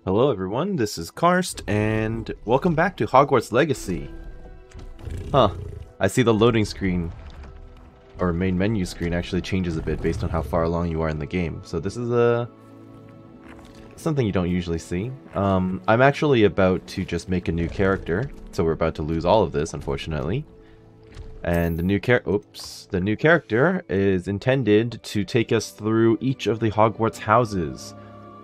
Hello everyone, this is Karst, and welcome back to Hogwarts Legacy. I see the loading screen, or main menu screen, actually changes a bit based on how far along you are in the game. So this is something you don't usually see. I'm actually about to just make a new character, so we're about to lose all of this, unfortunately. And the new character is intended to take us through each of the Hogwarts houses.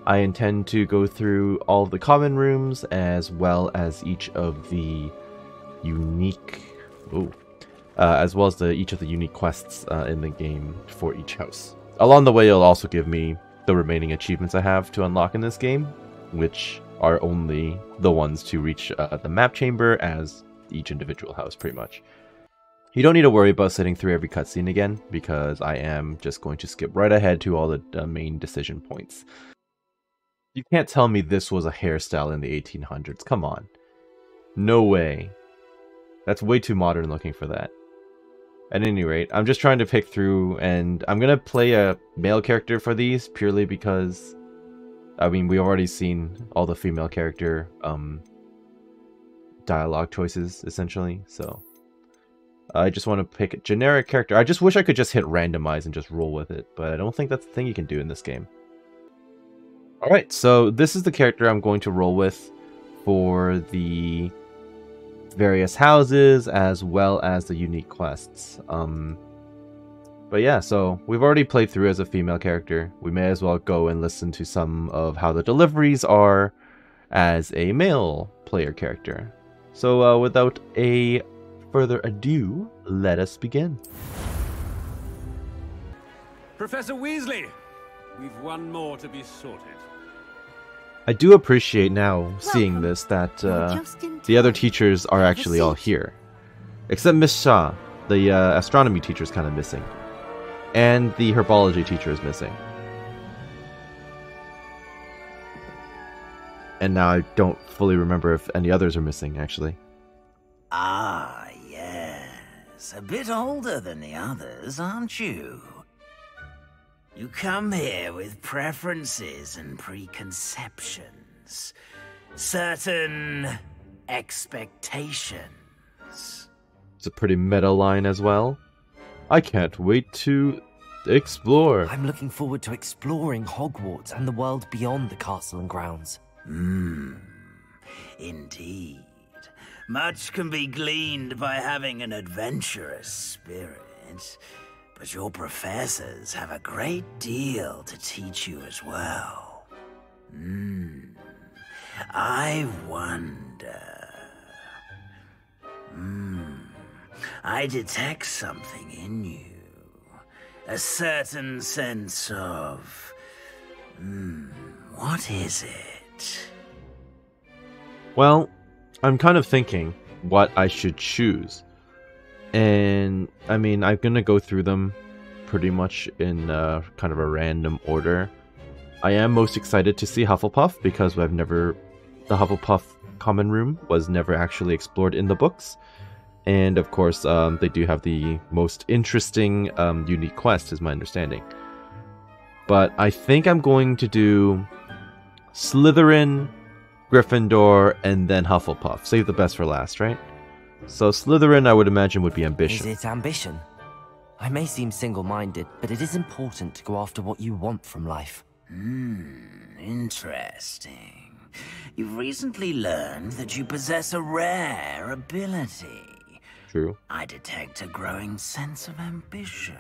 I intend to go through all of the common rooms as well as each of the unique, each of the unique quests in the game for each house. Along the way, it'll also give me the remaining achievements I have to unlock in this game, which are only the ones to reach the map chamber as each individual house, pretty much. You don't need to worry about sitting through every cutscene again, because I am just going to skip right ahead to all the main decision points. You can't tell me this was a hairstyle in the 1800s. Come on. No way. That's way too modern looking for that. At any rate, I'm just trying to pick through, and I'm going to play a male character for these, purely because, I mean, we've already seen all the female character dialogue choices, essentially, so I just want to pick a generic character. I just wish I could just hit randomize and just roll with it, but I don't think that's the thing you can do in this game. Alright, so this is the character I'm going to roll with for the various houses as well as the unique quests. But yeah, so we've already played through as a female character. We may as well go and listen to some of how the deliveries are as a male player character. So without a further ado, let us begin. Professor Weasley, we've one more to be sorted. I do appreciate now, seeing this, that the other teachers are actually all here. Except Miss Shaw, the astronomy teacher is kind of missing. And the herbology teacher is missing. And now I don't fully remember if any others are missing, actually. Ah, yes. A bit older than the others, aren't you? You come here with preferences and preconceptions. Certain expectations. It's a pretty meta line as well. I can't wait to explore. I'm looking forward to exploring Hogwarts and the world beyond the castle and grounds. Indeed. Much can be gleaned by having an adventurous spirit. But your professors have a great deal to teach you as well. I wonder... I detect something in you. A certain sense of... what is it? Well, I'm kind of thinking what I should choose. And, I mean, I'm going to go through them pretty much in kind of a random order. I am most excited to see Hufflepuff because the Hufflepuff common room was never actually explored in the books. And, of course, they do have the most interesting unique quest, is my understanding. But I think I'm going to do Slytherin, Gryffindor, and then Hufflepuff. Save the best for last, right? So Slytherin, I would imagine, would be ambition. Is it ambition? I may seem single-minded, but it is important to go after what you want from life. Interesting. You've recently learned that you possess a rare ability. True. I detect a growing sense of ambition,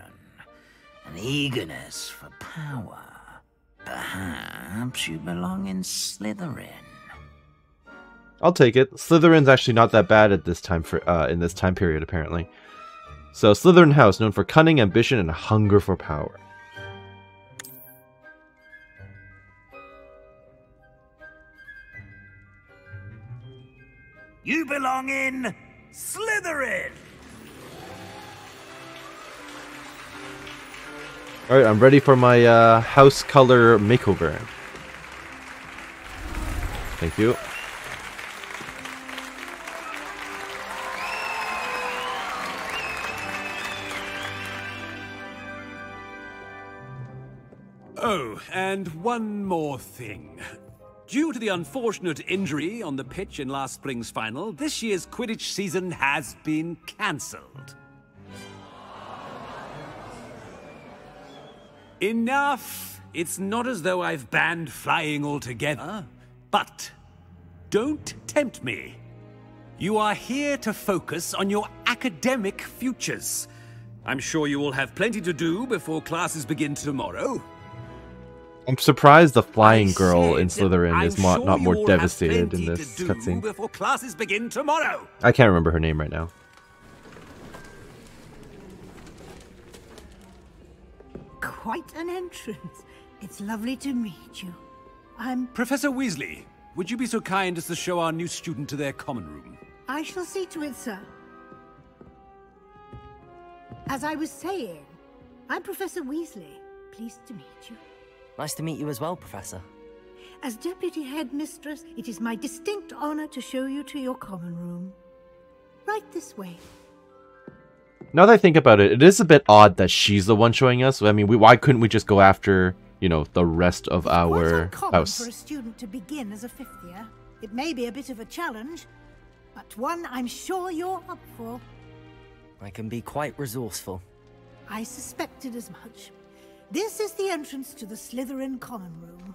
an eagerness for power. Perhaps you belong in Slytherin. I'll take it. Slytherin's actually not that bad at this time in this time period, apparently. So, Slytherin House, known for cunning, ambition, and a hunger for power. You belong in Slytherin! Alright, I'm ready for my house color makeover. Thank you. Oh, and one more thing. Due to the unfortunate injury on the pitch in last spring's final, this year's Quidditch season has been cancelled. Enough! It's not as though I've banned flying altogether, but don't tempt me. You are here to focus on your academic futures. I'm sure you will have plenty to do before classes begin tomorrow. I'm surprised the flying girl in Slytherin is not more devastated in this cutscene. Before classes begin tomorrow. I can't remember her name right now. Quite an entrance. It's lovely to meet you. I'm... Professor Weasley, would you be so kind as to show our new student to their common room? I shall see to it, sir. As I was saying, I'm Professor Weasley. Pleased to meet you. Nice to meet you as well, Professor. As Deputy Headmistress, it is my distinct honor to show you to your common room. Right this way. Now that I think about it, it is a bit odd that she's the one showing us. I mean, why couldn't we just go after, you know, the rest of our house? For a student to begin as a 5th year. It may be a bit of a challenge, but one I'm sure you're up for. I can be quite resourceful. I suspected as much. This is the entrance to the Slytherin common room.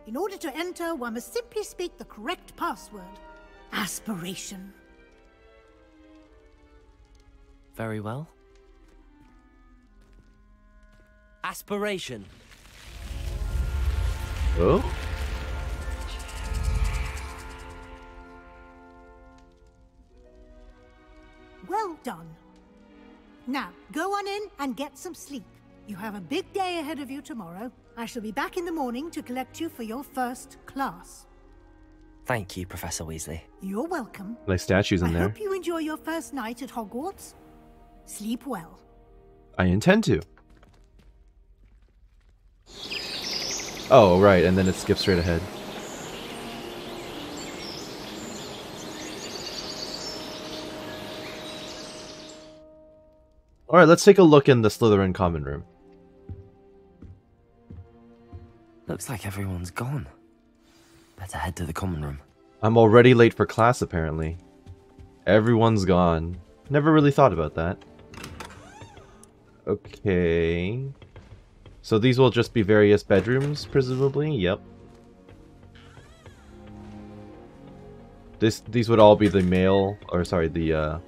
In order to enter, one must simply speak the correct password. Aspiration. Very well. Aspiration. Oh? Well done. Now, go on in and get some sleep. You have a big day ahead of you tomorrow. I shall be back in the morning to collect you for your first class. Thank you, Professor Weasley. You're welcome. Nice statues in I there. hope you enjoy your first night at Hogwarts. Sleep well. I intend to. Oh, right, and then it skips straight ahead. Alright, let's take a look in the Slytherin common room. Looks like everyone's gone. Better head to the common room. I'm already late for class, apparently. Everyone's gone. Never really thought about that. Okay. So these will just be various bedrooms, presumably? Yep. These would all be the male, or sorry, the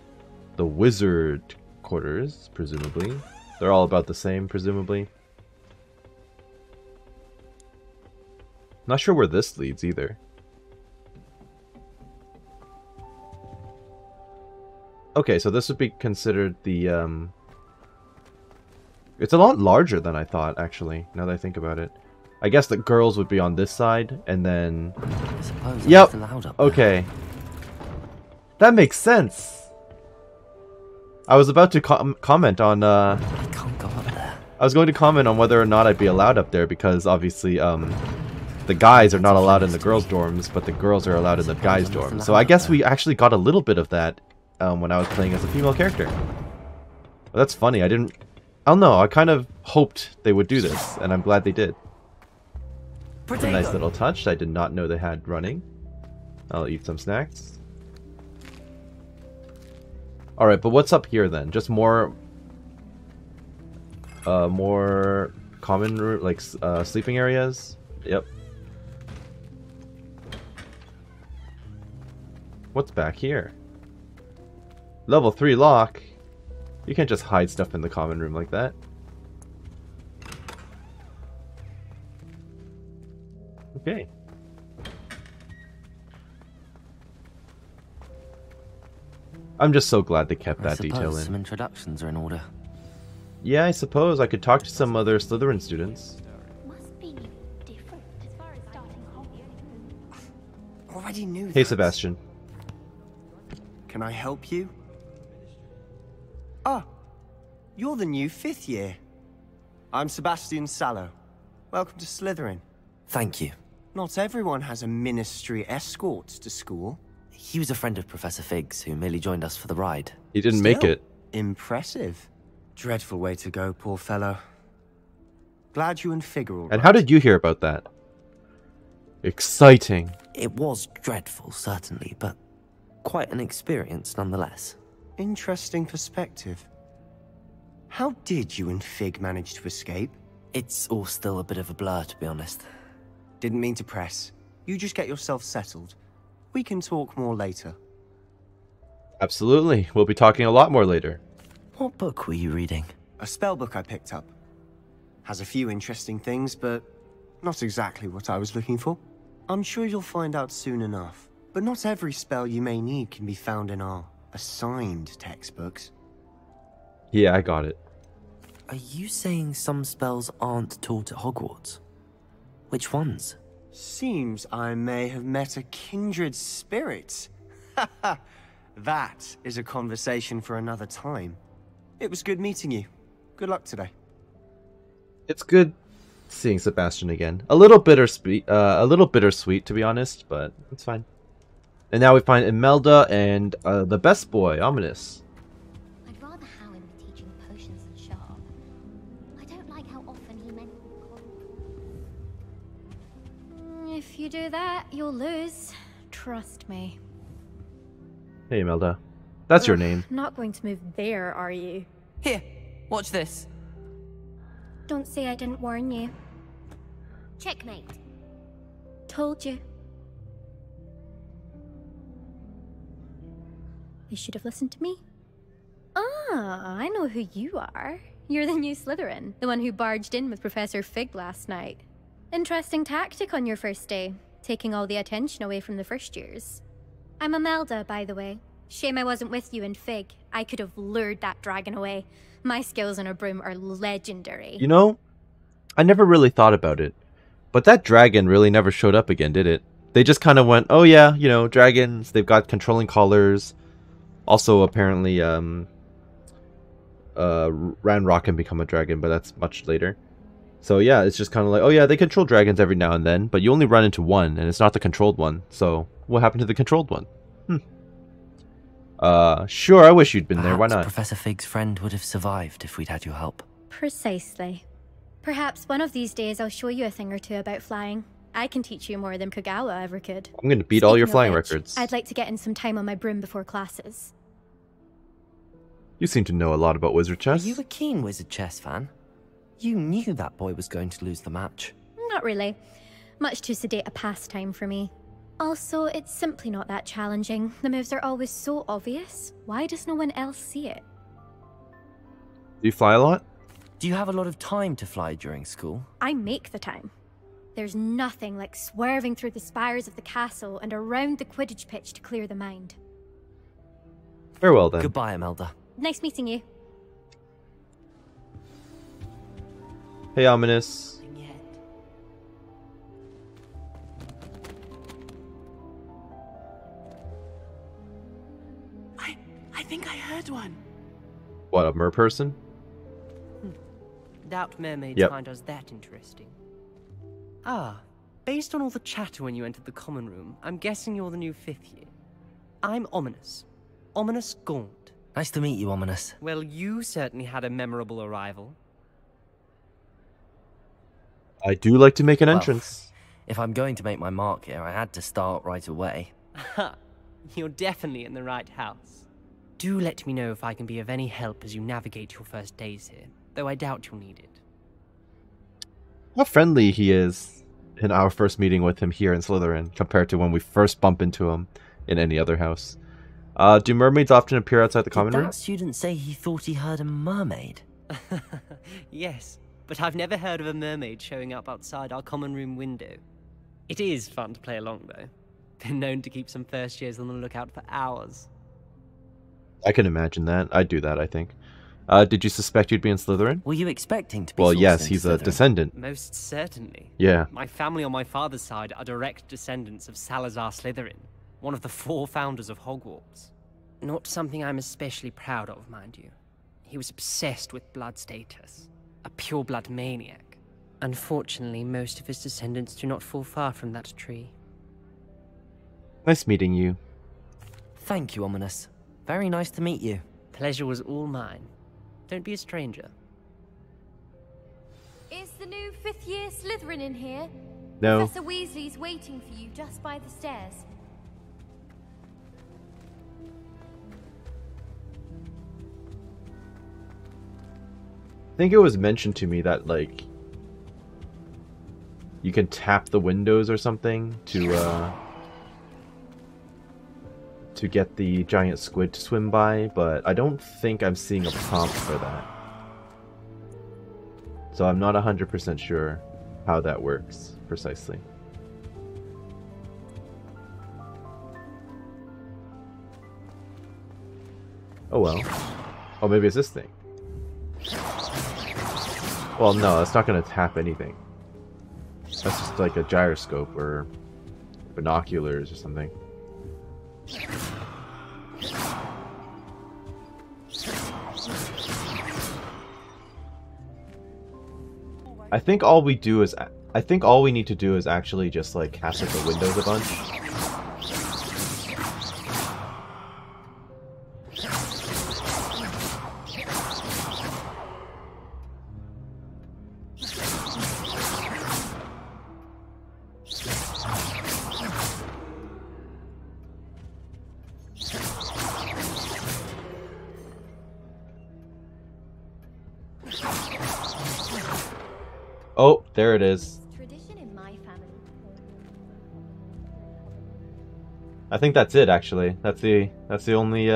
wizard quarters, presumably. They're all about the same, presumably. Not sure where this leads either. Okay, so this would be considered the, It's a lot larger than I thought, actually, now that I think about it. I guess the girls would be on this side, and then... I suppose Yep, it's allowed up there. okay. That makes sense! I was about to comment on, I can't go up there. I was going to comment on whether or not I'd be allowed up there, because obviously, the guys are not allowed in the girls' dorms, but the girls are allowed in the guys' dorms. So I guess we actually got a little bit of that when I was playing as a female character. Well, that's funny. I don't know. I kind of hoped they would do this, and I'm glad they did. It's a nice little touch. I did not know they had running. I'll eat some snacks. Alright, but what's up here then? Just more common room, like sleeping areas? Yep. What's back here? Level 3 lock? You can't just hide stuff in the common room like that. Okay. I'm just so glad they kept that detail in. Some introductions are in order. Yeah, I suppose I could talk to some other Slytherin students. Must be different as far as starting Hogwarts. Already knew Hey, that. Sebastian. Can I help you? Ah, you're the new 5th year. I'm Sebastian Sallow. Welcome to Slytherin. Thank you. Not everyone has a ministry escort to school. He was a friend of Professor Fig's who merely joined us for the ride. He didn't make Still, it. Impressive. Dreadful way to go, poor fellow. Glad you and Fig are all And right. how did you hear about that? Exciting. It was dreadful, certainly, but quite an experience nonetheless. Interesting perspective. How did you and Fig manage to escape? It's all still a bit of a blur, to be honest. Didn't mean to press. You just get yourself settled. We can talk more later. Absolutely. We'll be talking a lot more later. What book were you reading? A spell book I picked up. Has a few interesting things, but not exactly what I was looking for. I'm sure you'll find out soon enough. But not every spell you may need can be found in our assigned textbooks. Yeah, I got it. Are you saying some spells aren't taught at Hogwarts? Which ones? Seems I may have met a kindred spirit. That is a conversation for another time. It was good meeting you. Good luck today. It's good seeing Sebastian again. A little bittersweet, to be honest, but it's fine. And now we find Imelda and the best boy, Ominous. I'd rather Howard be teaching potions than Sharp. I don't like how often he meant. If you do that, you'll lose. Trust me. Hey, Imelda. That's your name. Not going to move there, are you? Here, watch this. Don't say I didn't warn you. Checkmate. Told you. You should have listened to me. Ah, I know who you are. You're the new Slytherin, the one who barged in with Professor Fig last night. Interesting tactic on your first day, taking all the attention away from the first years. I'm Imelda, by the way. Shame I wasn't with you in Fig. I could have lured that dragon away. My skills on a broom are legendary. You know, I never really thought about it. But that dragon really never showed up again, did it? They just kind of went, oh yeah, you know, dragons, they've got controlling collars. Also, apparently, Ranrock can become a dragon, but that's much later. So yeah, it's just kind of like, oh yeah, they control dragons every now and then, but you only run into one, and it's not the controlled one. So what happened to the controlled one? Sure, I wish you'd been there. Why not? Professor Fig's friend would have survived if we'd had your help. Precisely. Perhaps one of these days I'll show you a thing or two about flying. I can teach you more than Kogawa ever could. I'm gonna beat all your Speaking of flying which, records. I'd like to get in some time on my broom before classes. You seem to know a lot about wizard Are chess. you a keen wizard chess fan? You knew that boy was going to lose the match. Not really. Much too sedate a pastime for me. Also, it's simply not that challenging. The moves are always so obvious. Why does no one else see it? Do you fly a lot? Do you have a lot of time to fly during school? I make the time. There's nothing like swerving through the spires of the castle and around the Quidditch pitch to clear the mind. Farewell then. Goodbye, Imelda. Nice meeting you. Hey, Ominous. I think I heard one. What, a mer person? Doubt mermaids Yep. find us that interesting. Ah, based on all the chatter when you entered the common room, I'm guessing you're the new 5th year. I'm Ominous. Ominous Gaunt. Nice to meet you, Ominous. Well, you certainly had a memorable arrival. I do like to make an Well, entrance. If I'm going to make my mark here, I had to start right away. Ha! You're definitely in the right house. Do let me know if I can be of any help as you navigate your first days here, though I doubt you'll need it. How friendly he is in our first meeting with him here in Slytherin compared to when we first bump into him in any other house. Do mermaids often appear outside the common Did room? that student say he thought he heard a mermaid? Yes, but I've never heard of a mermaid showing up outside our common room window. It is fun to play along, though. Been known to keep some first years on the lookout for hours. I can imagine that. I'd do that, I think. Did you suspect you'd be in Slytherin? Were you expecting to be Well, forced yes, into he's a Slytherin? descendant. Most certainly. Yeah. My family on my father's side are direct descendants of Salazar Slytherin, one of the 4 founders of Hogwarts. Not something I'm especially proud of, mind you. He was obsessed with blood status, a pure-blood maniac. Unfortunately, most of his descendants do not fall far from that tree. Nice meeting you. Thank you, Ominous. Very nice to meet you. Pleasure was all mine. Don't be a stranger. Is the new 5th year Slytherin in here? No. Professor Weasley's waiting for you just by the stairs. I think it was mentioned to me that, like, you can tap the windows or something to get the giant squid to swim by, but I don't think I'm seeing a prompt for that. So I'm not 100% sure how that works precisely. Oh well. Oh, maybe it's this thing. Well, no, that's not going to tap anything. That's just like a gyroscope or binoculars or something. I think all we need to do is actually just like cast at the windows a bunch. Oh, there it is. Tradition in my family. I think that's it, actually. That's the only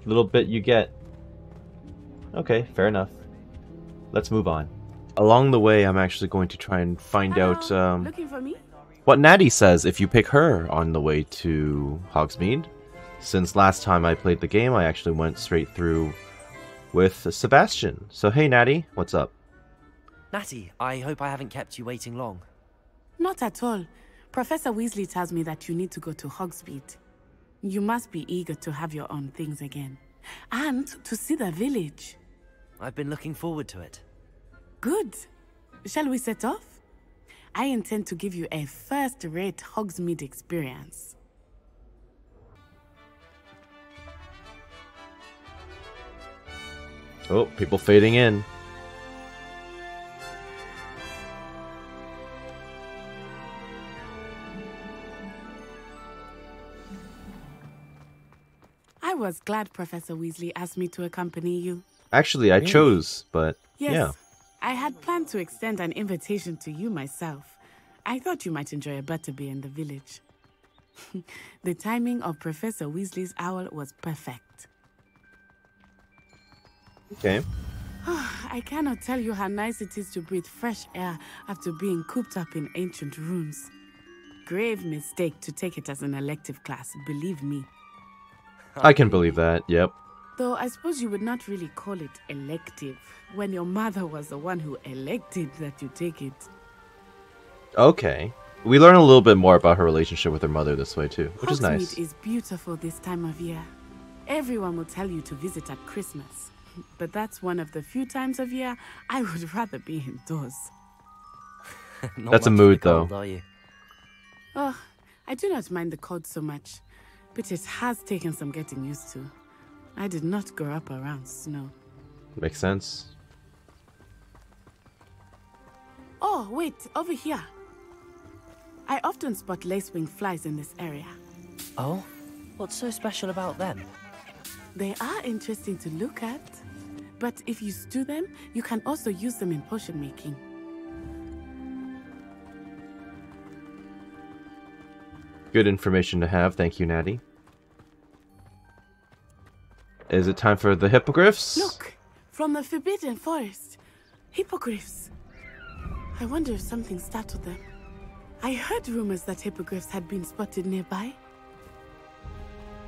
little bit you get. Okay, fair enough. Let's move on. Along the way, I'm actually going to try and find out Looking for me? what Natty says if you pick her on the way to Hogsmeade. Since last time I played the game, I actually went straight through with Sebastian. So hey Natty, what's up? Natty, I hope I haven't kept you waiting long. Not at all. Professor Weasley tells me that you need to go to Hogsmeade. You must be eager to have your own things again. And to see the village. I've been looking forward to it. Good. Shall we set off? I intend to give you a first-rate Hogsmeade experience. Oh, people fading in. I was glad Professor Weasley asked me to accompany you. Actually, I chose, but Yes, yeah. I had planned to extend an invitation to you myself. I thought you might enjoy a butterbeer in the village. The timing of Professor Weasley's owl was perfect. Okay. I cannot tell you how nice it is to breathe fresh air after being cooped up in ancient rooms. Grave mistake to take it as an elective class, believe me. I can believe that, yep. Though I suppose you would not really call it elective, when your mother was the one who elected that you take it. Okay. We learn a little bit more about her relationship with her mother this way too, which is nice. Hogsmeade is beautiful this time of year. Everyone will tell you to visit at Christmas. But that's one of the few times of year I would rather be indoors. That's a mood, though. Are you? Oh, I do not mind the cold so much, but it has taken some getting used to. I did not grow up around snow. Makes sense. Oh, wait, over here. I often spot lacewing flies in this area. Oh? What's so special about them? They are interesting to look at, but if you stew them, you can also use them in potion making. Good information to have, thank you, Natty. Is it time for the hippogriffs? Look, from the Forbidden Forest. Hippogriffs. I wonder if something startled them. I heard rumors that hippogriffs had been spotted nearby.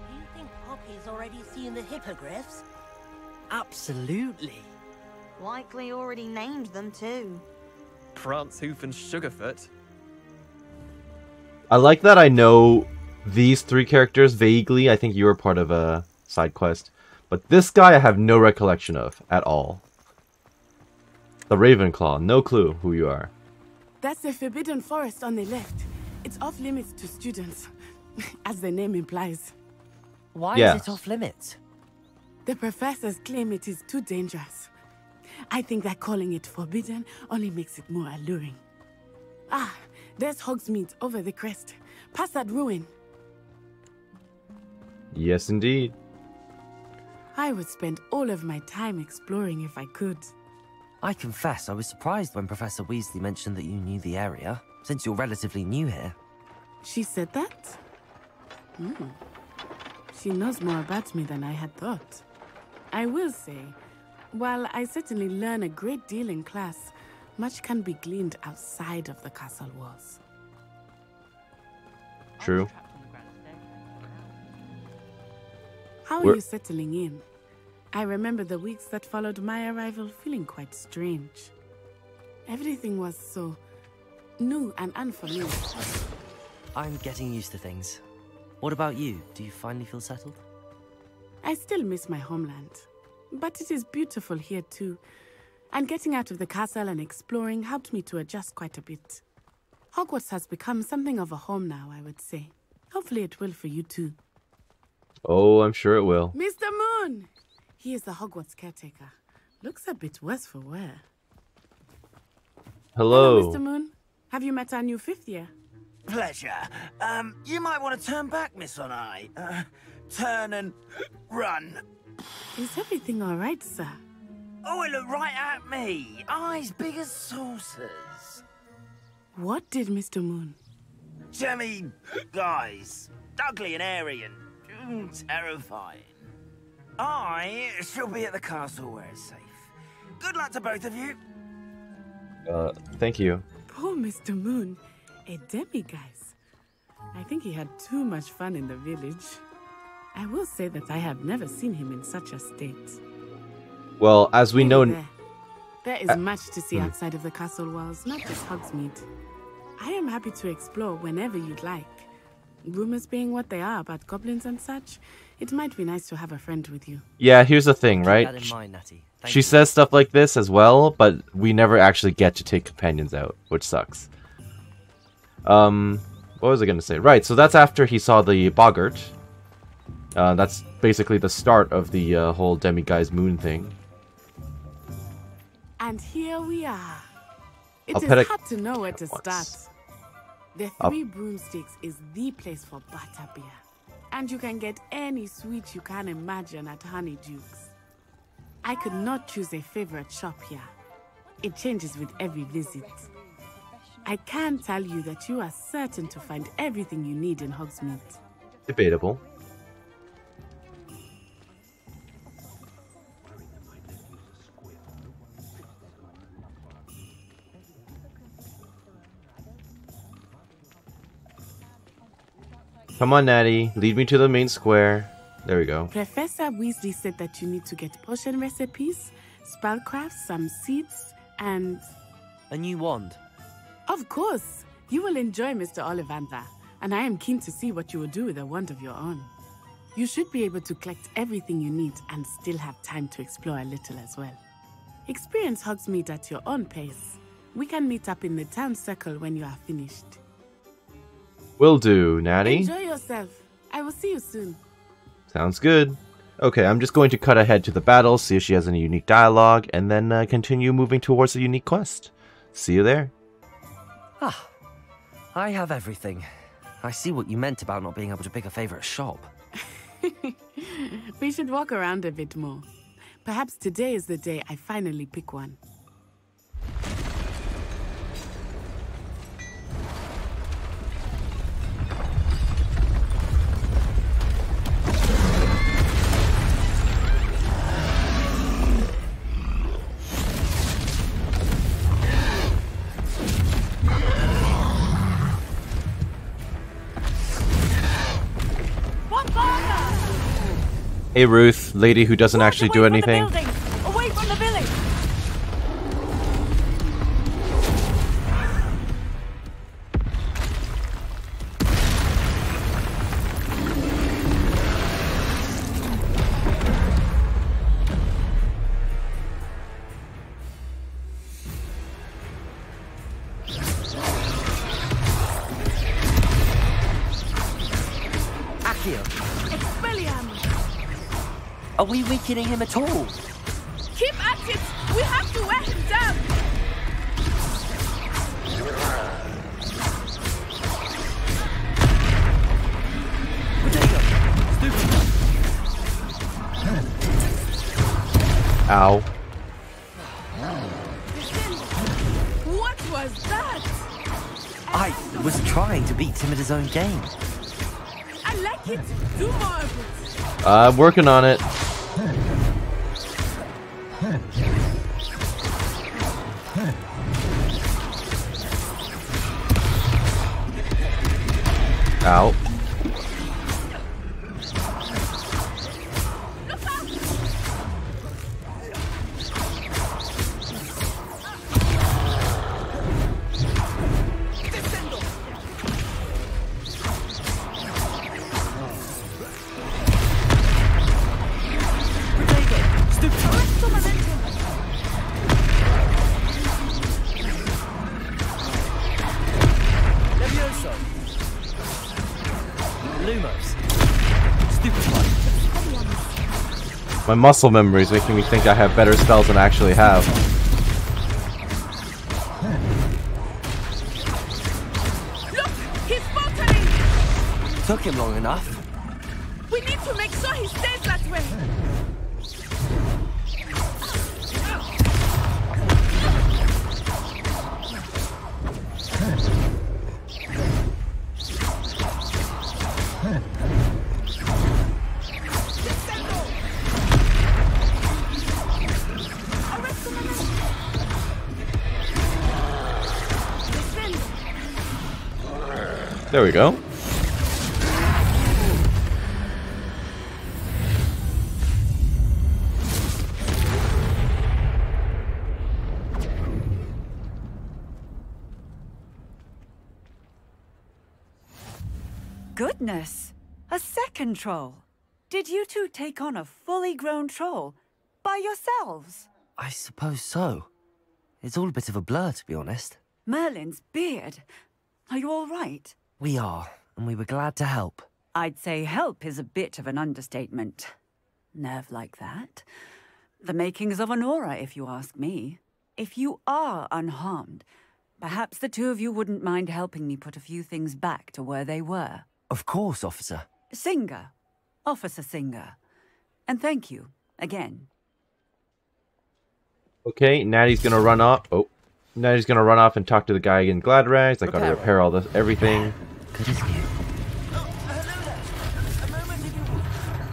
Do you think Poppy's already seen the hippogriffs? Absolutely. Likely already named them too. Prancehoof and Sugarfoot. I like that I know these three characters vaguely. I think you were part of a side quest. But this guy I have no recollection of at all. The Ravenclaw, no clue who you are. That's the Forbidden Forest on the left. It's off limits to students, as the name implies. Why Yeah. is it off limits? The professors claim it is too dangerous. I think that calling it forbidden only makes it more alluring. Ah, There's Hogsmeade over the crest, past that ruin. Yes, indeed. I would spend all of my time exploring if I could. I confess I was surprised when Professor Weasley mentioned that you knew the area, since you're relatively new here. She said that? She knows more about me than I had thought. I will say, while I certainly learn a great deal in class, much can be gleaned outside of the castle walls. True. How are you settling in? I remember the weeks that followed my arrival feeling quite strange. Everything was so new and unfamiliar. I'm getting used to things. What about you? Do you finally feel settled? I still miss my homeland, but it is beautiful here too. And getting out of the castle and exploring helped me to adjust quite a bit. Hogwarts has become something of a home now, I would say. Hopefully it will for you too. Oh, I'm sure it will. Mr. Moon! He is the Hogwarts caretaker. Looks a bit worse for wear. Hello. Hello, Mr. Moon. Have you met our new 5th year? Pleasure. You might want to turn back, Miss On-Eye. Turn and run. Is everything all right, sir? Oh, it looked right at me. Eyes big as saucers. What did Mr. Moon? Jemmy guys. Ugly and airy and terrifying. I shall be at the castle where it's safe. Good luck to both of you. Thank you. Poor Mr. Moon. A demiguise. I think he had too much fun in the village. I will say that I have never seen him in such a state. Well, as we know... There is much to see outside of the castle walls, not just Hogsmeade. I am happy to explore whenever you'd like. Rumors being what they are about goblins and such, it might be nice to have a friend with you. Yeah, here's the thing, right? Keep that in mind, Natty. She says stuff like this as well, but we never actually get to take companions out, which sucks. What was I gonna say? Right, so that's after he saw the boggart. That's basically the start of the whole demiguise moon thing. And here we are. It is hard to know where to start. The Three Broomsticks is the place for butterbeer. And you can get any sweet you can imagine at Honeydukes. I could not choose a favorite shop here. It changes with every visit. I can tell you that you are certain to find everything you need in Hogsmeade. Debatable. Come on, Natty. Lead me to the main square. There we go. Professor Weasley said that you need to get potion recipes, spellcraft, some seeds, and... a new wand. Of course. You will enjoy Mr. Ollivander, and I am keen to see what you will do with a wand of your own. You should be able to collect everything you need and still have time to explore a little as well. Experience Hogsmeade at your own pace. We can meet up in the town circle when you are finished. Will do, Natty. Enjoy yourself. I will see you soon. Sounds good. Okay, I'm just going to cut ahead to the battle, see if she has any unique dialogue, and then continue moving towards the unique quest. See you there. Ah, I have everything. I see what you meant about not being able to pick a favorite shop. We should walk around a bit more. Perhaps today is the day I finally pick one. Hey Ruth, lady who doesn't actually do anything. Away from the village! Are we weakening him at all? Keep at it! We have to wear him down! Ow. What was that? I was trying to beat him at his own game. I like it. Do more of it. I'm working on it. Ow. My muscle memory is making me think I have better spells than I actually have. Look! He's faltering! Took him long enough. We need to make sure he stays that way! There we go. Goodness! A second troll! Did you two take on a fully grown troll by yourselves? I suppose so. It's all a bit of a blur, to be honest. Merlin's beard. Are you all right? We are, and we were glad to help. I'd say help is a bit of an understatement. Nerve like that. The makings of an aura, if you ask me. If you are unharmed, perhaps the two of you wouldn't mind helping me put a few things back to where they were. Of course, officer. Singer. Officer Singer. And thank you, again. Okay, Natty's gonna run off. Oh. Natty's gonna run off and talk to the guy in Glad Rags. I gotta repair all this, everything. Good as new.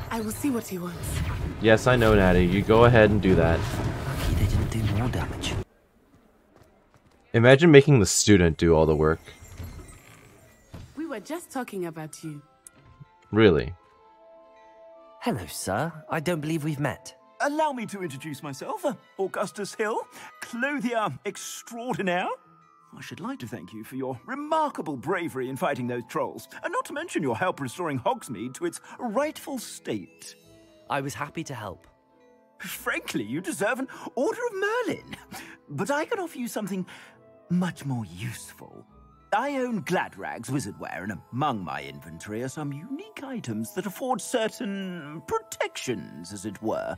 I will see what he wants. Yes, I know, Natty. You go ahead and do that. Lucky they didn't do more damage. Imagine making the student do all the work. We were just talking about you. Really? Hello, sir. I don't believe we've met. Allow me to introduce myself, Augustus Hill, clothier extraordinaire. I should like to thank you for your remarkable bravery in fighting those trolls, and not to mention your help restoring Hogsmeade to its rightful state. I was happy to help. Frankly, you deserve an Order of Merlin. But I can offer you something much more useful. I own Gladrag's wizardware, and among my inventory are some unique items that afford certain protections, as it were.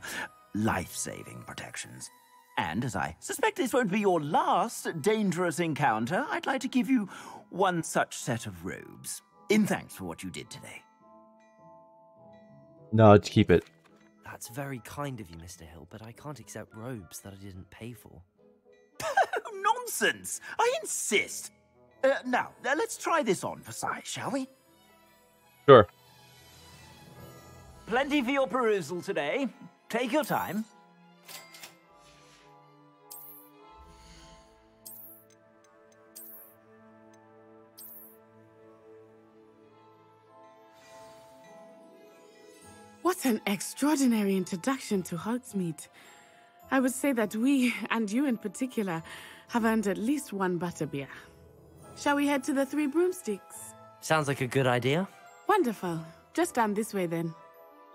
Life-saving protections. And as I suspect this won't be your last dangerous encounter, I'd like to give you one such set of robes, in thanks for what you did today. No, keep it. That's very kind of you, Mr. Hill, but I can't accept robes that I didn't pay for. Nonsense! I insist! Now, let's try this on for size, shall we? Sure. Plenty for your perusal today. Take your time. What an extraordinary introduction to Hogsmeade. I would say that we, and you in particular, have earned at least one butterbeer. Shall we head to the Three Broomsticks? Sounds like a good idea. Wonderful. Just down this way then.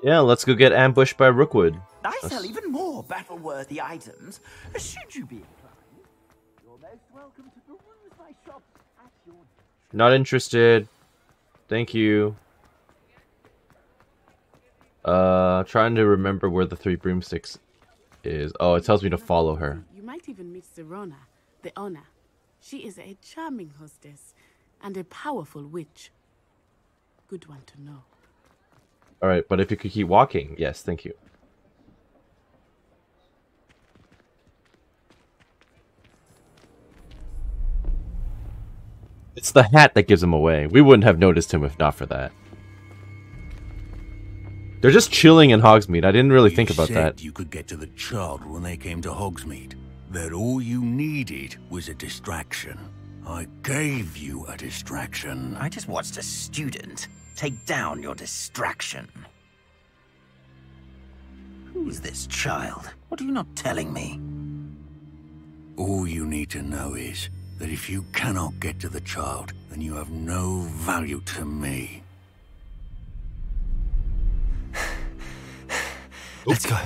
Yeah, let's go get ambushed by Rookwood. I sell even more battle-worthy items. Should you be inclined, you're most welcome to peruse my shop at your... Not interested. Thank you. Trying to remember where the Three Broomsticks is. Oh, it tells me to follow her. You might even meet Serona, the owner. She is a charming hostess and a powerful witch. Good one to know. Alright, but if you could keep walking. Yes, thank you. It's the hat that gives him away. We wouldn't have noticed him if not for that. They're just chilling in Hogsmeade. I didn't really think about that. You could get to the child when they came to Hogsmeade. That all you needed was a distraction. I gave you a distraction. I just watched a student take down your distraction. Who's this child? What are you not telling me? All you need to know is that if you cannot get to the child, then you have no value to me. Let's go.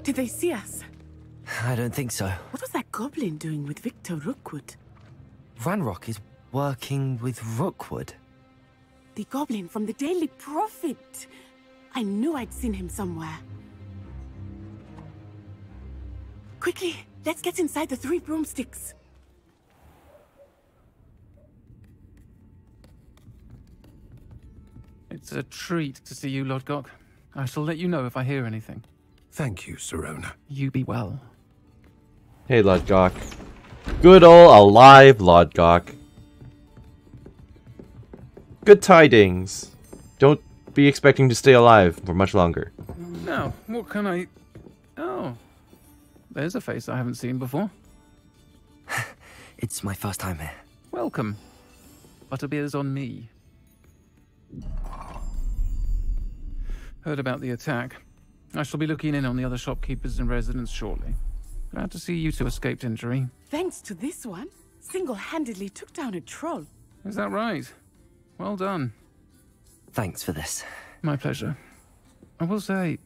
Did they see us? I don't think so. What was that goblin doing with Victor Rookwood? Ranrock is working with Rookwood. The goblin from the Daily Prophet. I knew I'd seen him somewhere. Quickly, let's get inside the 3 broomsticks. It's a treat to see you, Lodgok. I shall let you know if I hear anything. Thank you, Sirona. You be well. Hey, Lodgok. Good ol' alive Lodgok. Good tidings. Don't be expecting to stay alive for much longer. Now, what can I... Oh. There's a face I haven't seen before. It's my first time here. Welcome. Butterbeer's on me. Heard about the attack. I shall be looking in on the other shopkeepers and residents shortly. Glad to see you two escaped injury. Thanks to this one, single-handedly took down a troll. Is that right? Well done. Thanks for this. My pleasure. I will say,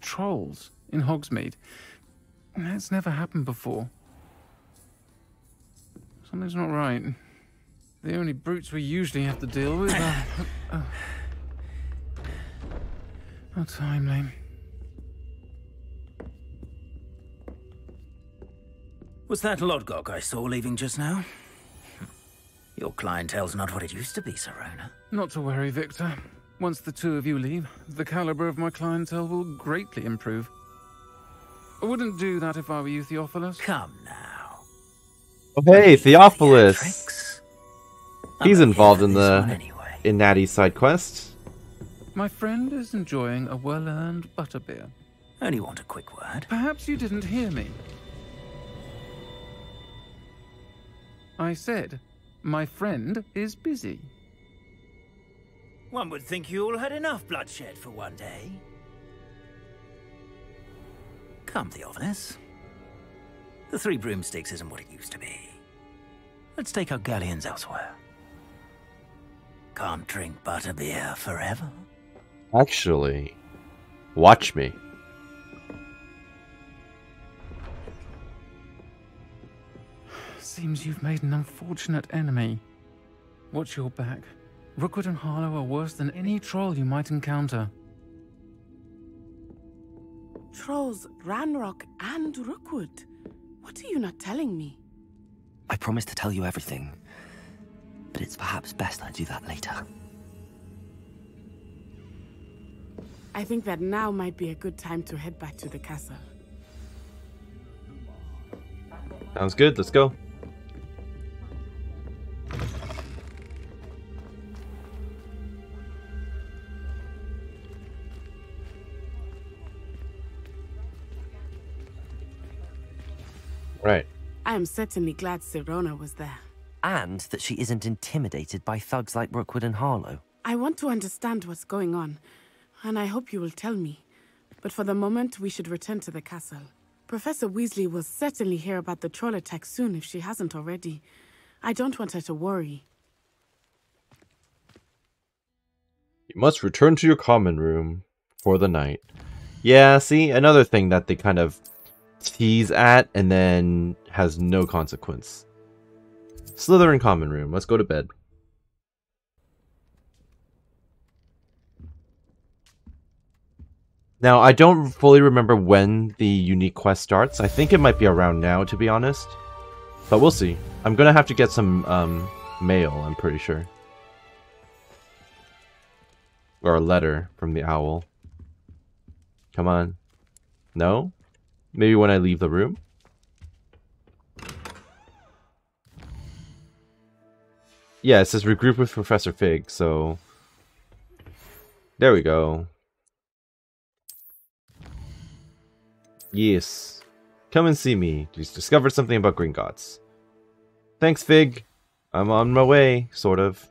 trolls in Hogsmeade. That's never happened before. Something's not right. The only brutes we usually have to deal with are... How timely. Was that Lodgok I saw leaving just now? Your clientele's not what it used to be, Sirona. Not to worry, Victor. Once the two of you leave, the caliber of my clientele will greatly improve. I wouldn't do that if I were you, Theophilus. Come now. Oh, hey, Theophilus. He's involved in in Natty's side quest. My friend is enjoying a well-earned butterbeer. Only want a quick word. Perhaps you didn't hear me. I said, my friend is busy. One would think you all had enough bloodshed for one day. Come, Theophilus. The 3 broomsticks isn't what it used to be. Let's take our galleons elsewhere. Can't drink butterbeer forever. Actually, watch me. Seems you've made an unfortunate enemy. Watch your back. Rookwood and Harlow are worse than any troll you might encounter. Trolls, Ranrock, and Rookwood. What are you not telling me? I promised to tell you everything, but it's perhaps best I do that later. I think that now might be a good time to head back to the castle. Sounds good, let's go. Right. I am certainly glad Sirona was there. And that she isn't intimidated by thugs like Rookwood and Harlow. I want to understand what's going on, and I hope you will tell me. But for the moment, we should return to the castle. Professor Weasley will certainly hear about the troll attack soon if she hasn't already. I don't want her to worry. You must return to your common room for the night. Yeah, see? Another thing that they kind of tease at and then has no consequence. Slytherin common room. Let's go to bed. Now, I don't fully remember when the unique quest starts. I think it might be around now, to be honest. But we'll see. I'm gonna have to get some mail, I'm pretty sure. Or a letter from the owl. Come on. No? Maybe when I leave the room. Yeah, it says regroup with Professor Fig, so... There we go. Yes. Come and see me. Just discovered something about Gringotts. Thanks, Fig. I'm on my way, sort of.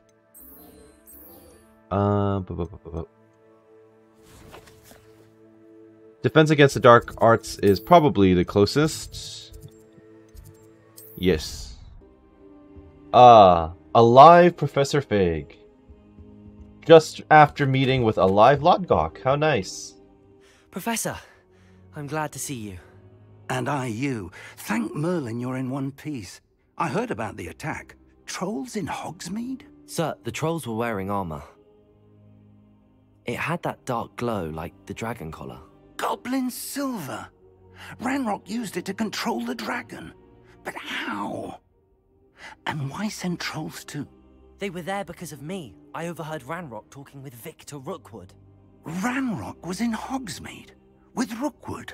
Defense against the dark arts is probably the closest. Yes. Alive Professor Fig. Just after meeting with alive Lodgok. How nice. Professor, I'm glad to see you. And I you. Thank Merlin you're in one piece. I heard about the attack. Trolls in Hogsmeade? Sir, the trolls were wearing armor. It had that dark glow like the dragon collar. Goblin silver. Ranrock used it to control the dragon. But how? And why send trolls too? They were there because of me. I overheard Ranrock talking with Victor Rookwood. Ranrock was in Hogsmeade? With Rookwood?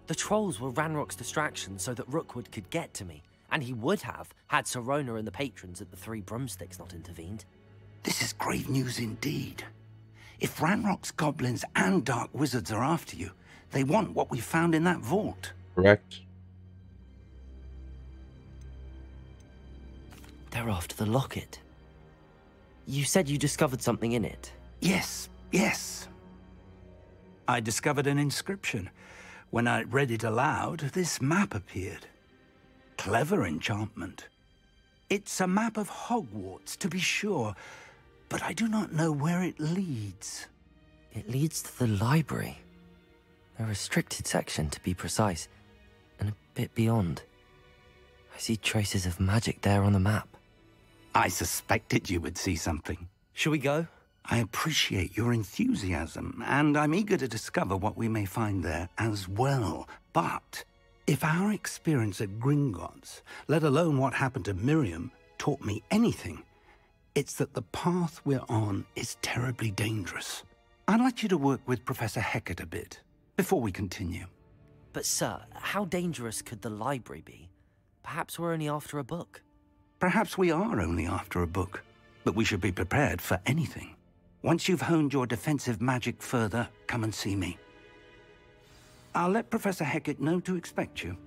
The trolls were Ranrock's distraction so that Rookwood could get to me. And he would have, had Sirona and the patrons at the Three Broomsticks not intervened. This is grave news indeed. If Ranrock's goblins and dark wizards are after you, they want what we found in that vault. Correct. They're after the locket. You said you discovered something in it. Yes, yes. I discovered an inscription. When I read it aloud, this map appeared. Clever enchantment. It's a map of Hogwarts, to be sure, but I do not know where it leads. It leads to the library. A restricted section, to be precise, and a bit beyond. I see traces of magic there on the map. I suspected you would see something. Shall we go? I appreciate your enthusiasm, and I'm eager to discover what we may find there as well. But if our experience at Gringotts, let alone what happened to Miriam, taught me anything, it's that the path we're on is terribly dangerous. I'd like you to work with Professor Hecat a bit, before we continue. But sir, how dangerous could the library be? Perhaps we're only after a book. Perhaps we are only after a book, but we should be prepared for anything. Once you've honed your defensive magic further, come and see me. I'll let Professor Hecat know to expect you.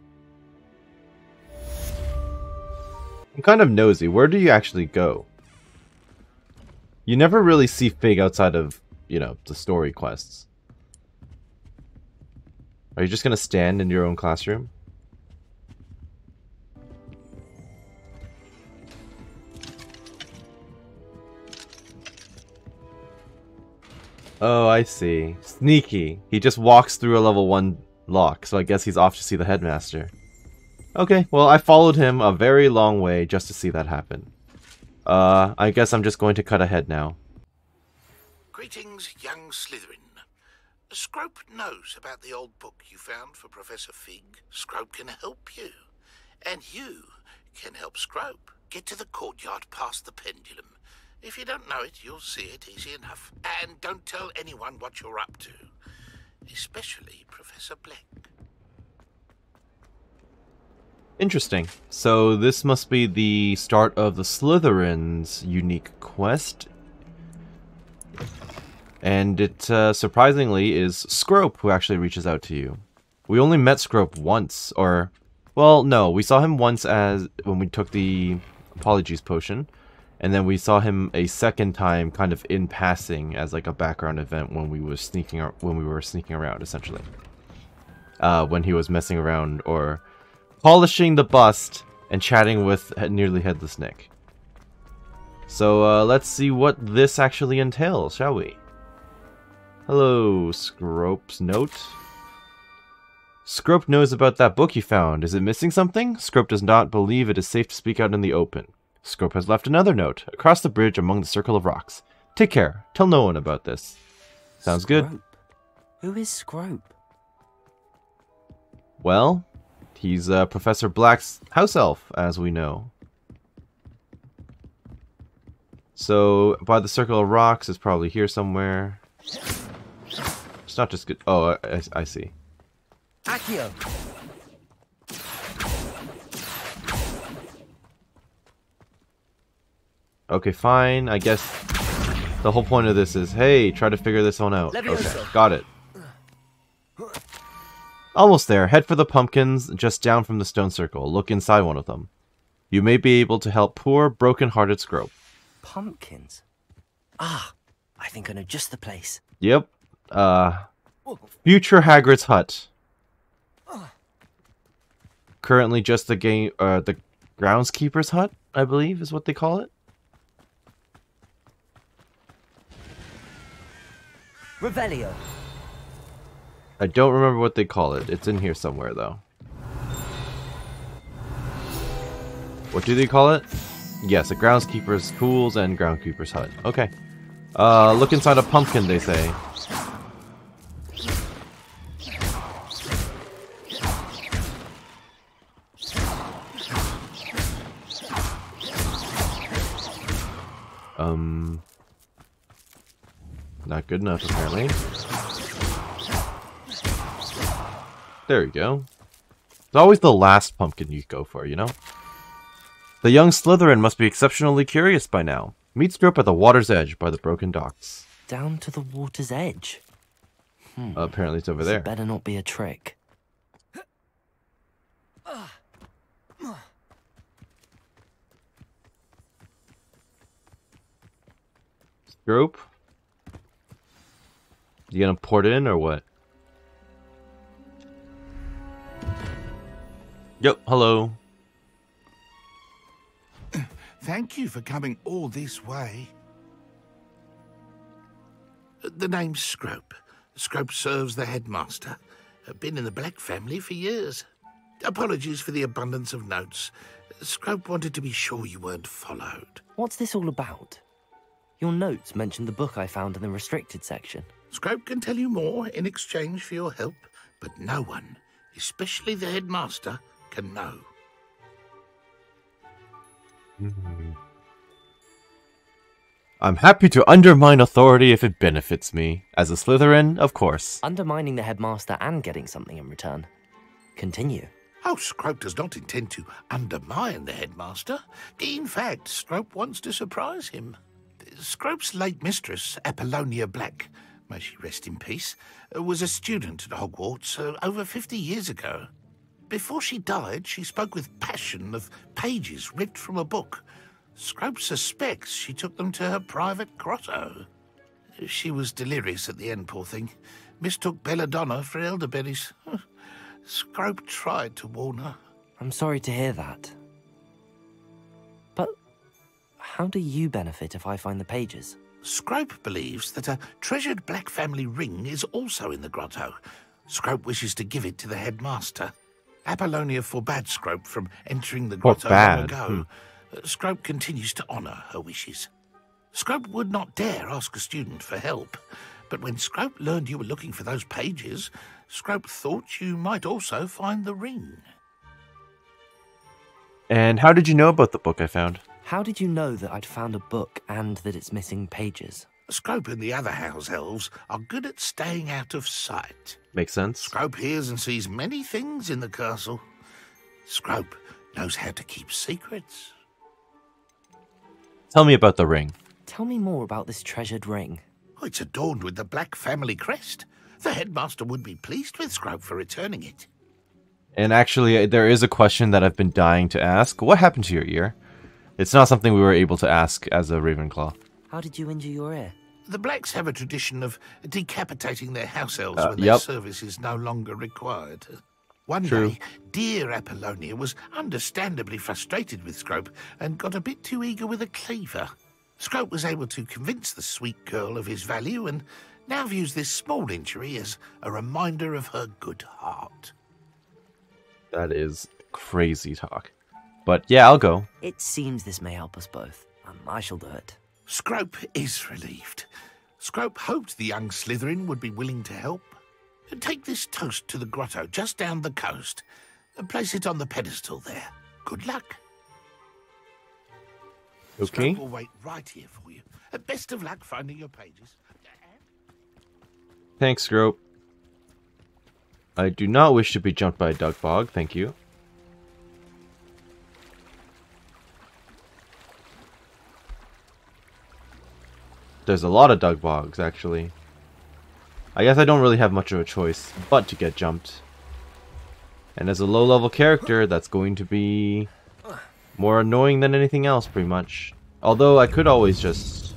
I'm kind of nosy. Where do you actually go? You never really see Fig outside of, you know, the story quests. Are you just gonna stand in your own classroom? Oh, I see. Sneaky. He just walks through a level 1 lock, so I guess he's off to see the headmaster. Okay, well, I followed him a very long way just to see that happen. I guess I'm just going to cut ahead now. Greetings, young Slytherin. Scrope knows about the old book you found for Professor Fig. Scrope can help you. And you can help Scrope get to the courtyard past the pendulum. If you don't know it, you'll see it easy enough. And don't tell anyone what you're up to. Especially Professor Black. Interesting. So this must be the start of the Slytherin's unique quest. And it, surprisingly, is Scrope who actually reaches out to you. We only met Scrope once, or... Well, no, we saw him once when we took the Apologies potion. And then we saw him a second time, kind of in passing, as like a background event when we were sneaking around, essentially. When he was messing around or polishing the bust and chatting with Nearly Headless Nick. So let's see what this actually entails, shall we? Hello, Scrope's note. Scrope knows about that book you found. Is it missing something? Scrope does not believe it is safe to speak out in the open. Scrope has left another note, across the bridge among the circle of rocks. Take care. Tell no one about this. Sounds good. Who is Scrope? Well, he's Professor Black's house elf, as we know. So, by the circle of rocks is probably here somewhere. It's not just good. Oh, I see. Accio! Okay, fine. I guess the whole point of this is, hey, try to figure this one out. Okay, got it. Almost there. Head for the pumpkins just down from the stone circle. Look inside one of them. You may be able to help poor, broken-hearted Scrope. Pumpkins? Ah, I think I know just the place. Yep. Future Hagrid's hut. Currently just the groundskeeper's hut, I believe is what they call it. Revelio. I don't remember what they call it. It's in here somewhere, though. What do they call it? Yes, a groundskeeper's pools and groundskeeper's hut. Okay. Look inside a pumpkin, they say. Not good enough, apparently. There you go. It's always the last pumpkin you go for, you know? The young Slytherin must be exceptionally curious by now. Meet Scrope at the water's edge by the broken docks. Down to the water's edge? Apparently it's over there. It better not be a trick. Scrope? You gonna port in or what? Yep, hello. Thank you for coming all this way. The name's Scrope. Scrope serves the headmaster. Been in the Black family for years. Apologies for the abundance of notes. Scrope wanted to be sure you weren't followed. What's this all about? Your notes mentioned the book I found in the restricted section. Scrope can tell you more in exchange for your help, but no one, especially the headmaster, can know. I'm happy to undermine authority if it benefits me. As a Slytherin, of course. Undermining the headmaster and getting something in return. Continue. Oh, Scrope does not intend to undermine the headmaster. In fact, Scrope wants to surprise him. Scrope's late mistress, Apollonia Black, may she rest in peace, was a student at Hogwarts over 50 years ago. Before she died, she spoke with passion of pages ripped from a book. Scrope suspects she took them to her private grotto. She was delirious at the end, poor thing. Mistook belladonna for elderberries. Scrope tried to warn her. I'm sorry to hear that. But how do you benefit if I find the pages? Scrope believes that a treasured Black family ring is also in the grotto. Scrope wishes to give it to the headmaster. Apollonia forbade Scrope from entering the grotto long ago. Scrope continues to honour her wishes. Scrope would not dare ask a student for help, but when Scrope learned you were looking for those pages, Scrope thought you might also find the ring. And how did you know about the book I found? How did you know that I'd found a book and that it's missing pages? Scrope and the other house elves are good at staying out of sight. Makes sense. Scrope hears and sees many things in the castle. Scrope knows how to keep secrets. Tell me about the ring. Tell me more about this treasured ring. Oh, it's adorned with the Black family crest. The headmaster would be pleased with Scrope for returning it. And actually, there is a question that I've been dying to ask. What happened to your ear? It's not something we were able to ask as a Ravenclaw. How did you injure your ear? The Blacks have a tradition of decapitating their house elves when their service is no longer required. One day, dear Apollonia was understandably frustrated with Scrope and got a bit too eager with a cleaver. Scrope was able to convince the sweet girl of his value and now views this small injury as a reminder of her good heart. That is crazy talk. But yeah, I'll go. It seems this may help us both. I shall do it. Scrope is relieved. Scrope hoped the young Slytherin would be willing to help. Take this toast to the grotto just down the coast and place it on the pedestal there. Good luck. Okay. Scrope will wait right here for you. Best of luck finding your pages. Thanks, Scrope. I do not wish to be jumped by a duck bog, thank you. There's a lot of dug bogs, actually. I guess I don't really have much of a choice but to get jumped. And as a low-level character, that's going to be more annoying than anything else, pretty much. Although, I could always just...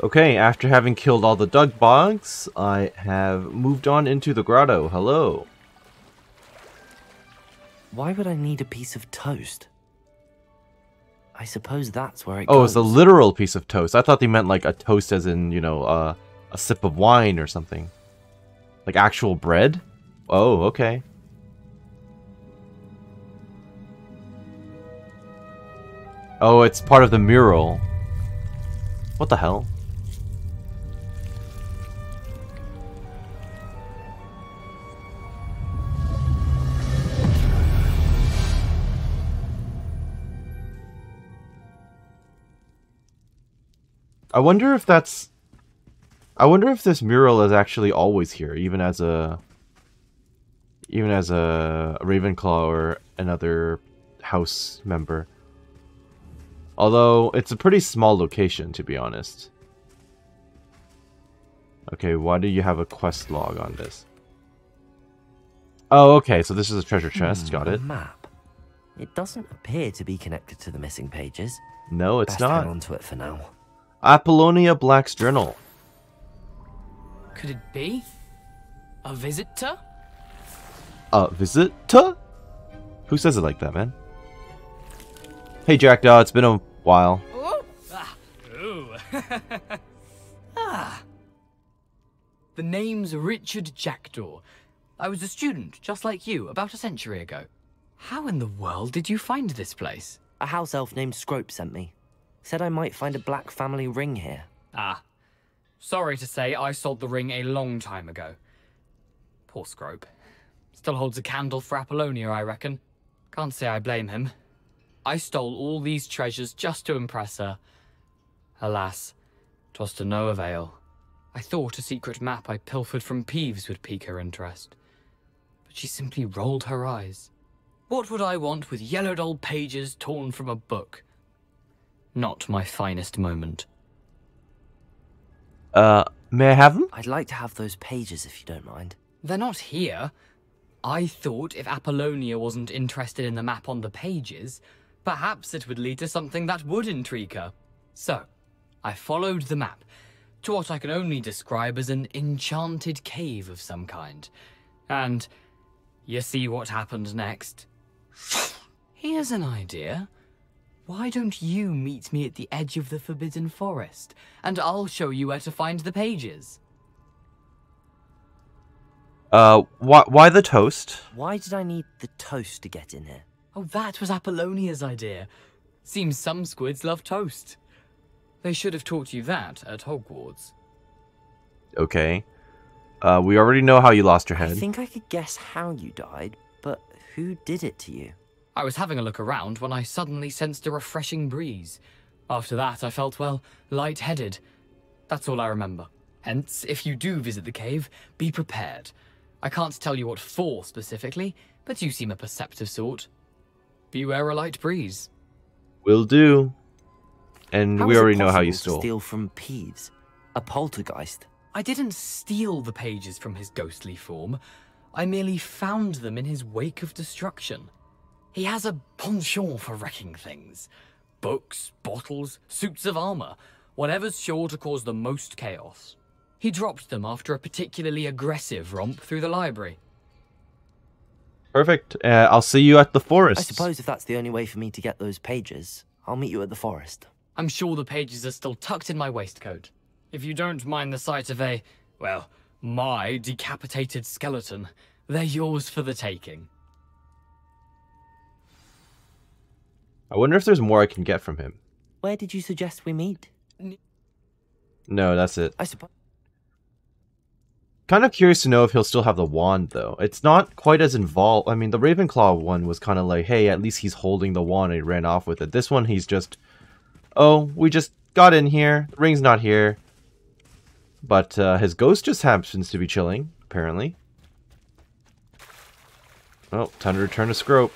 Okay, after having killed all the dug bogs, I have moved on into the grotto. Hello. Why would I need a piece of toast? I suppose that's where it Oh, goes. it's a literal piece of toast. I thought they meant like a toast as in, you know, a sip of wine or something. Like actual bread? Oh, okay. Oh, it's part of the mural. What the hell? I wonder if that's... I wonder if this mural is actually always here, even as a Ravenclaw or another house member. Although, it's a pretty small location, to be honest. Okay, why do you have a quest log on this? Oh, okay, so this is a treasure chest, got it. Map. It doesn't appear to be connected to the missing pages. No, it's Best not. hang on to it for now. Apollonia Black's journal. Could it be? A visitor? A visitor? Who says it like that, man? Hey, Jackdaw, it's been a while. Oh. Ooh. The name's Richard Jackdaw. I was a student, just like you, about a century ago. How in the world did you find this place? A house elf named Scrope sent me. Said I might find a black family ring here. Ah. Sorry to say, I sold the ring a long time ago. Poor Scrope. Still holds a candle for Apollonia, I reckon. Can't say I blame him. I stole all these treasures just to impress her. Alas, 'twas to no avail. I thought a secret map I pilfered from Peeves would pique her interest. But she simply rolled her eyes. What would I want with yellowed old pages torn from a book? Not my finest moment. May I have them? I'd like to have those pages if you don't mind. They're not here. I thought if Apollonia wasn't interested in the map on the pages, perhaps it would lead to something that would intrigue her. So, I followed the map to what I can only describe as an enchanted cave of some kind. And you see what happened next? Here's an idea. Why don't you meet me at the edge of the Forbidden Forest, and I'll show you where to find the pages? Why the toast? Why did I need the toast to get in here? Oh, that was Apollonia's idea. Seems some squids love toast. They should have taught you that at Hogwarts. Okay. We already know how you lost your head. I think I could guess how you died, but who did it to you? I was having a look around when I suddenly sensed a refreshing breeze. After that, I felt, well, lightheaded. That's all I remember. Hence, if you do visit the cave, be prepared. I can't tell you what for specifically, but you seem a perceptive sort. Beware a light breeze. Will do. And How we is it already know how you possible to stole. steal from Peeves? A poltergeist? I didn't steal the pages from his ghostly form. I merely found them in his wake of destruction. He has a penchant for wrecking things. Books, bottles, suits of armor, whatever's sure to cause the most chaos. He dropped them after a particularly aggressive romp through the library. Perfect. I'll see you at the forest. I suppose if that's the only way for me to get those pages, I'll meet you at the forest. I'm sure the pages are still tucked in my waistcoat. If you don't mind the sight of a, well, my decapitated skeleton, they're yours for the taking. I wonder if there's more I can get from him. Where did you suggest we meet? No, that's it. I suppose. Kind of curious to know if he'll still have the wand, though. It's not quite as involved. I mean, the Ravenclaw one was kind of like, hey, at least he's holding the wand and he ran off with it. This one, he's just, oh, we just got in here. The ring's not here. But his ghost just happens to be chilling, apparently. Oh, time to return to Scrope.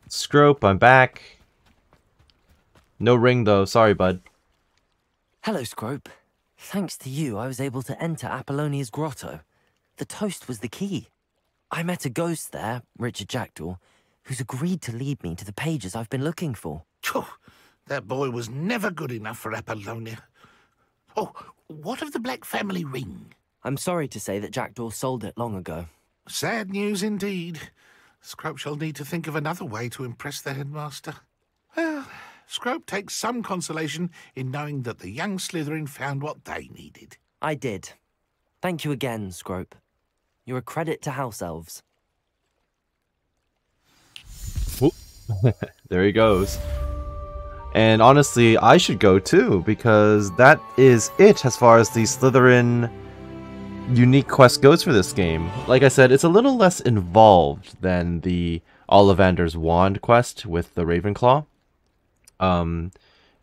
Scrope, I'm back. No ring, though. Sorry, bud. Hello, Scrope. Thanks to you, I was able to enter Apollonia's grotto. The toast was the key. I met a ghost there, Richard Jackdaw, who's agreed to lead me to the pages I've been looking for. Phew, that boy was never good enough for Apollonia. Oh, what of the Black family ring? I'm sorry to say that Jackdaw sold it long ago. Sad news indeed. Scrope shall need to think of another way to impress the headmaster. Well, Scrope takes some consolation in knowing that the young Slytherin found what they needed. I did. Thank you again, Scrope. You're a credit to House Elves. There he goes. And honestly, I should go too, because that is it as far as the Slytherin unique quest goes for this game. Like I said, it's a little less involved than the Ollivander's Wand quest with the Ravenclaw.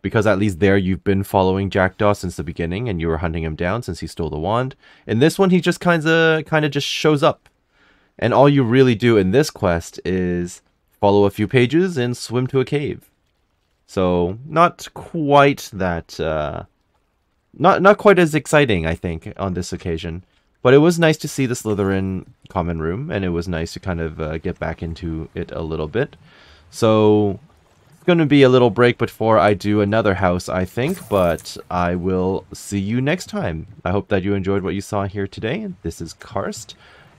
Because at least there you've been following Jackdaw since the beginning and you were hunting him down since he stole the wand. In this one, he just kind of just shows up. And all you really do in this quest is follow a few pages and swim to a cave. So not quite that, not quite as exciting, I think, on this occasion. But it was nice to see the Slytherin common room, and it was nice to kind of get back into it a little bit. So it's going to be a little break before I do another house, I think, but I will see you next time. I hope that you enjoyed what you saw here today. This is Karst,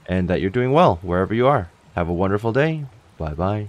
and that you're doing well wherever you are. Have a wonderful day. Bye-bye.